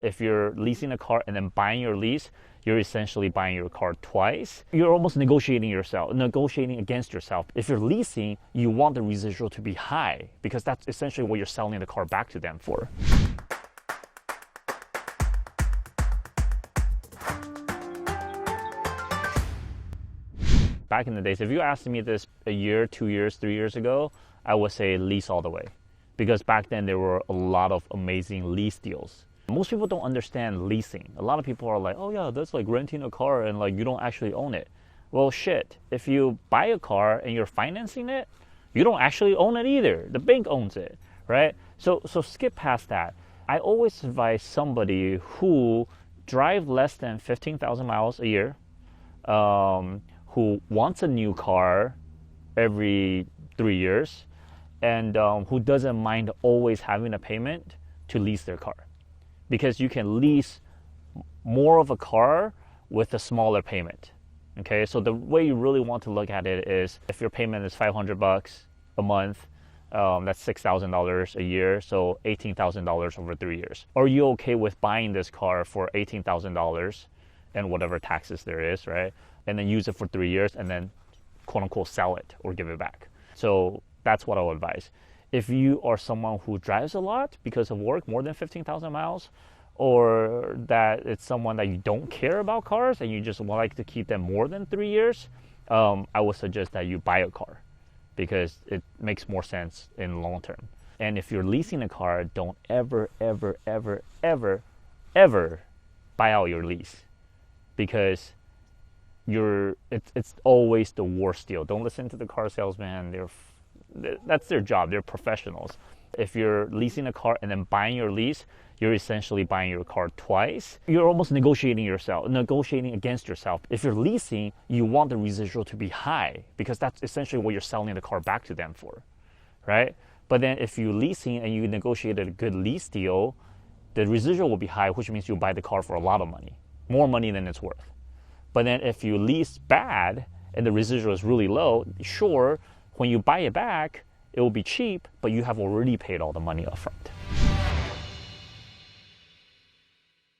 If you're leasing a car and then buying your lease, you're essentially buying your car twice. You're almost negotiating against yourself. If you're leasing, you want the residual to be high because that's essentially what you're selling the car back to them for. Back in the days, if you asked me this a year, 2 years, 3 years ago, I would say lease all the way. Because back then there were a lot of amazing lease deals. Most people don't understand leasing. A lot of people are like, oh yeah, that's like renting a car and like you don't actually own it. Well, shit, if you buy a car and you're financing it, you don't actually own it either. The bank owns it, right? So skip past that. I always advise somebody who drive less than 15,000 miles a year, who wants a new car every 3 years, and who doesn't mind always having a payment to lease their car. Because you can lease more of a car with a smaller payment. Okay, so the way you really want to look at it is if your payment is $500 a month, that's $6,000 a year, so $18,000 over 3 years. Are you okay with buying this car for $18,000 and whatever taxes there is, right? And then use it for 3 years and then quote unquote sell it or give it back. So that's what I would advise. If you are someone who drives a lot because of work, more than 15,000 miles, or that it's someone that you don't care about cars and you just like to keep them more than 3 years, I would suggest that you buy a car because it makes more sense in long term. And if you're leasing a car, don't ever, ever, ever, ever, ever buy out your lease because it's always the worst deal. Don't listen to the car salesman. That's their job. They're professionals. If you're leasing a car and then buying your lease, you're essentially buying your car twice. You're almost negotiating against yourself. If you're leasing, you want the residual to be high because that's essentially what you're selling the car back to them for, right? But then if you're leasing and you negotiated a good lease deal, the residual will be high, which means you'll buy the car for a lot of money, more money than it's worth. But then if you lease bad and the residual is really low, sure, when you buy it back, it will be cheap, but you have already paid all the money up front.